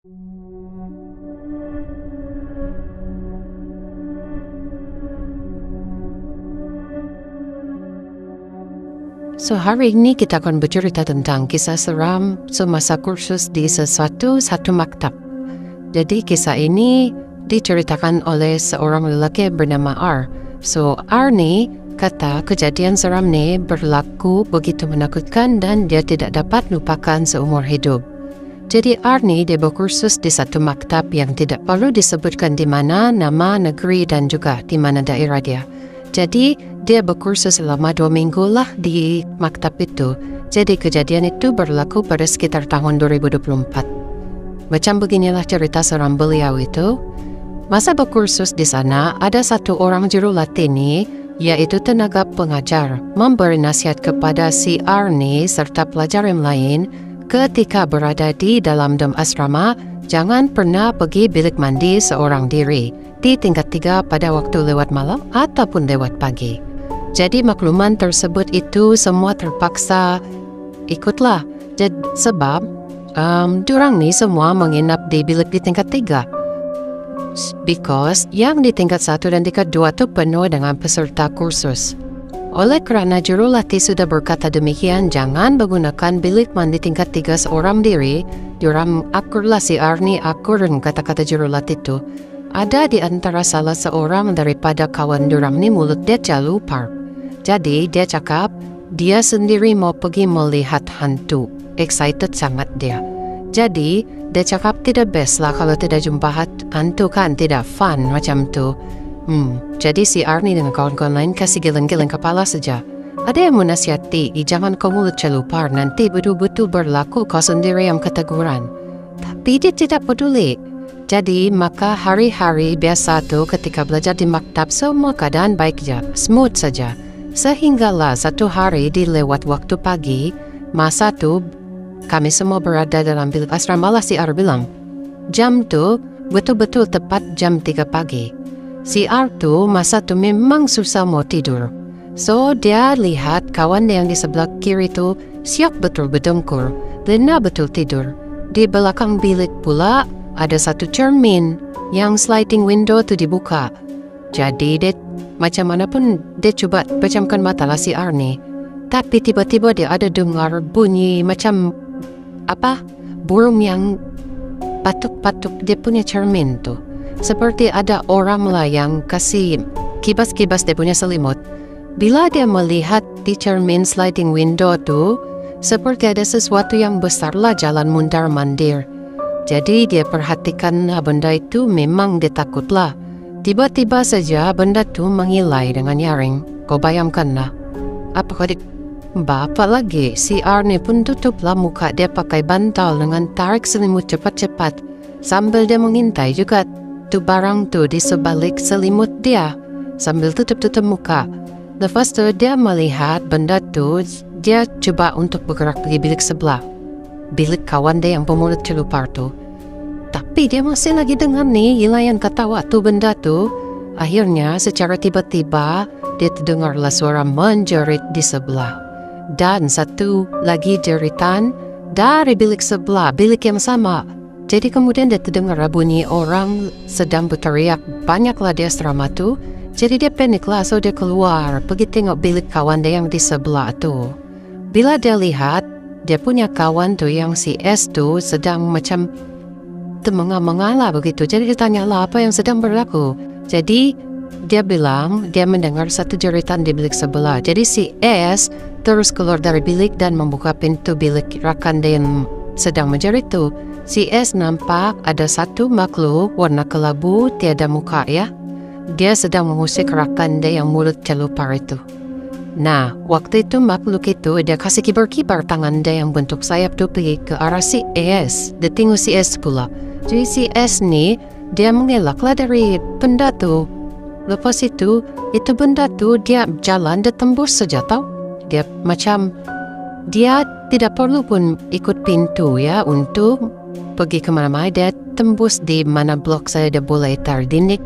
So hari ini kita akan bercerita tentang kisah seram semasa kursus di satu maktab. Jadi kisah ini diceritakan oleh seorang lelaki bernama R. So R ni kata kejadian seram ni berlaku begitu menakutkan dan dia tidak dapat lupakan seumur hidup. Jadi R ni dia berkursus di satu maktab yang tidak perlu disebutkan di mana nama negeri dan juga di mana daerah dia. Jadi dia berkursus selama 2 minggu lah di maktab itu. Jadi kejadian itu berlaku pada sekitar tahun 2024. Macam beginilah cerita seram beliau itu. Masa berkursus di sana, ada satu orang jurulatih ni, yaitu tenaga pengajar, memberi nasihat kepada si R ni serta pelajar yang lain ketika berada di dalam dom asrama, jangan pernah pergi bilik mandi seorang diri di tingkat 3 pada waktu lewat malam ataupun lewat pagi. Jadi makluman tersebut itu semua terpaksa ikutlah. Sebab diorang ni semua menginap di bilik di tingkat 3. Because yang di tingkat 1 dan tingkat 2 tu penuh dengan peserta kursus. Oleh kerana jurulatih sudah berkata demikian, jangan menggunakan bilik mandi tingkat 3 seorang diri, diorang akurlah si Arni akur kata-kata jurulatih itu. Ada di antara salah seorang daripada kawan diorang ni mulut dia jauh par. Jadi dia cakap dia sendiri mau pergi melihat hantu. Excited sangat dia. Jadi dia cakap tidak best lah kalau tidak jumpa hantu kan, tidak fun macam tu. Jadi si Arni dengan kawan-kawan lain kasih geleng-geleng kepala saja. Ada yang menasihati, jangan kau mulut celupar, nanti betul-betul berlaku kau sendiri yang keteguran. Tapi dia tidak peduli. Jadi maka hari-hari biasa tu ketika belajar di maktab semua keadaan baik saja, smooth saja. Sehinggalah satu hari di lewat waktu pagi, masa tu kami semua berada dalam bilik asrama lah si R bilang. Jam tu betul-betul tepat jam 3 pagi. Si R tu masa tu memang susah mau tidur. So dia lihat kawan yang di sebelah kiri tu siap betul berdengkur, lena betul tidur. Di belakang bilik pula ada satu cermin yang sliding window tu dibuka. Jadi dia macam mana pun dia cuba pejamkan mata lah si R ni. Tapi tiba-tiba dia ada dengar bunyi macam burung yang patuk-patuk dia punya cermin tu. Seperti ada orang lah yang kasih kibas-kibas dia punya selimut. Bila dia melihat di cermin sliding window tu, seperti ada sesuatu yang besar lah jalan mundar-mandir. Jadi dia perhatikan benda itu, memang dia takutlah. Tiba-tiba saja benda tu mengilai dengan nyaring. Kau bayangkanlah. Apa lagi? Si R ni pun tutuplah muka dia pakai bantal dengan tarik selimut cepat-cepat. Sambil dia mengintai juga tu barang tu di sebalik selimut dia. Sambil tutup-tutup muka. Lepas tu dia melihat benda tu, dia cuba untuk bergerak pergi bilik sebelah. Bilik kawan dia yang pemulut celupar tu. Tapi dia masih lagi dengar nih ilayan kata waktu benda tu. Akhirnya secara tiba-tiba dia terdengarlah suara menjerit di sebelah. Dan satu lagi jeritan dari bilik sebelah, bilik yang sama. Jadi kemudian dia terdengar bunyi orang sedang berteriak. Banyaklah di asrama tu. Jadi dia paniklah, so dia keluar pergi tengok bilik kawan dia yang di sebelah tu. Bila dia lihat, dia punya kawan tu yang si S tu sedang macam termengah-mengah begitu. Jadi dia tanyalah apa yang sedang berlaku. Jadi dia bilang dia mendengar satu jeritan di bilik sebelah. Jadi si S terus keluar dari bilik dan membuka pintu bilik rakan dia yang sedang menjerit tu. Si S nampak ada satu makhluk warna kelabu tiada muka ya. Dia sedang mengusik rakan dia yang mulut celupar itu. Nah, waktu itu makhluk itu dia kasih kibar-kibar tangan dia yang bentuk sayap tu pergi ke arah si S. Dia tengok si S pula. Jadi si S ni dia mengelaklah dari benda tu. Lepas itu benda tu dia jalan, dia tembus saja tau. Dia macam dia tidak perlu pun ikut pintu ya untuk pergi ke mana-mana. Dia tembus di mana blok saya dia boleh terdinik.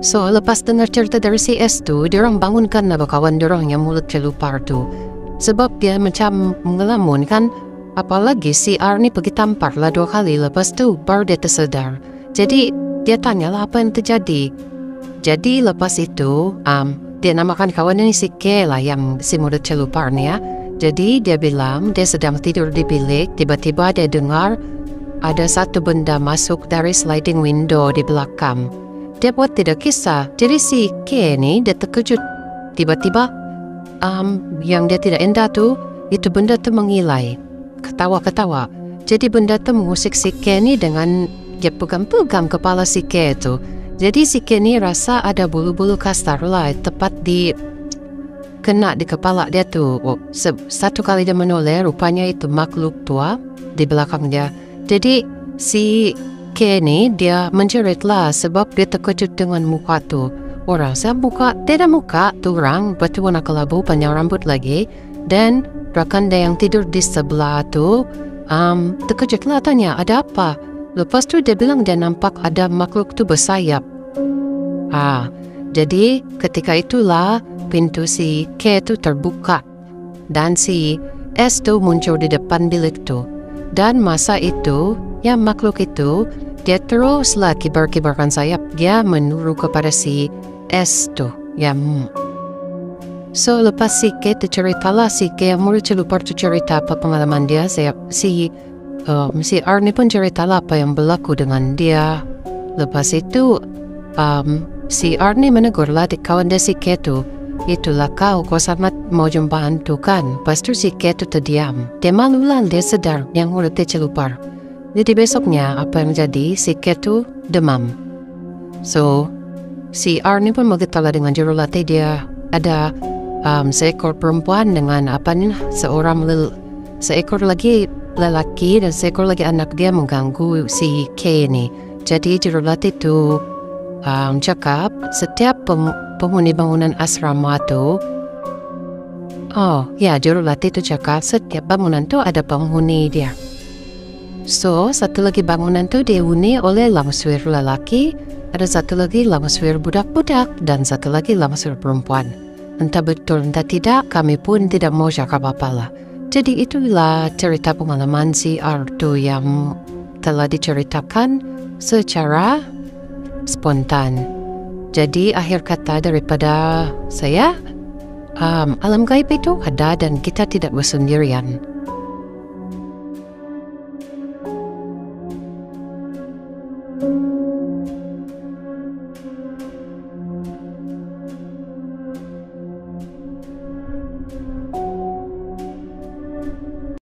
So, lepas dengar cerita dari si S tu, diorang bangunkan kawan diorang yang mulut celupar tu. Sebab dia macam mengelamun kan, Apalagi si R ni pergi tampar lah 2 kali, lepas tu baru dia tersedar. Jadi dia tanyalah apa yang terjadi. Jadi lepas itu dia namakan kawan ni si K lah, yang si murid celupar ni ya. Jadi dia bilang dia sedang tidur di bilik, tiba-tiba dia dengar ada satu benda masuk dari sliding window di belakang. Dia buat tidak kisah. Jadi si K ni dia terkejut. Tiba-tiba yang dia tidak indah tu, itu benda tu mengilai. Ketawa-ketawa. Jadi benda tu mengusik si K ni dengan dia pegang-pegang kepala si K tu. Jadi si K ni rasa ada bulu-bulu kasar lah tepat kena di kepala dia tu. Satu kali dia menoleh, rupanya itu makhluk tua di belakang dia. Jadi si K ni dia menjerit lah sebab dia terkejut dengan muka tu. Orang saya tidak muka tu orang batu warna kelabu, panjang rambut lagi. Dan rakan dia yang tidur di sebelah tu terkejut lah, tanya ada apa. Lepas tu dia bilang dia nampak ada makhluk tu bersayap. Jadi ketika itulah pintu si K tu terbuka dan si S tu muncul di depan bilik tu. Dan masa itu, yang makhluk itu dia teruslah kibar-kibarkan sayap. Dia menurut kepada si S tu. So lepas si K tu ceritalah, si K yang murid celupar tu cerita apa pengalaman dia. Si R ni pun ceritalah apa yang berlaku dengan dia. Lepas itu si R ni menegurlah di kawan dia si K tu. Itulah kau sangat mau jumpa hantu kan? Lepas tu si K tu terdiam. Dia malu lah, dia sedar yang murid dia celupar. Jadi besoknya apa yang jadi, si K tu demam. So si R ni pun bergetalah dengan jurulatih dia. Ada seekor perempuan dengan seekor lagi lelaki dan seekor lagi anak dia mengganggu si K ni. Jadi jurulatih tu cakap setiap penghuni bangunan asrama tu, jurulatih tu cakap setiap bangunan tu ada penghuni dia. So satu lagi bangunan tu dihuni oleh langsir lelaki, ada satu lagi langsir budak-budak, dan satu lagi langsir perempuan. Entah betul entah tidak, kami pun tidak mau cakap apa-apa lah. Jadi itulah cerita pengalaman si R tu yang telah diceritakan secara spontan. Jadi akhir kata daripada saya, alam gaib itu ada dan kita tidak bersendirian.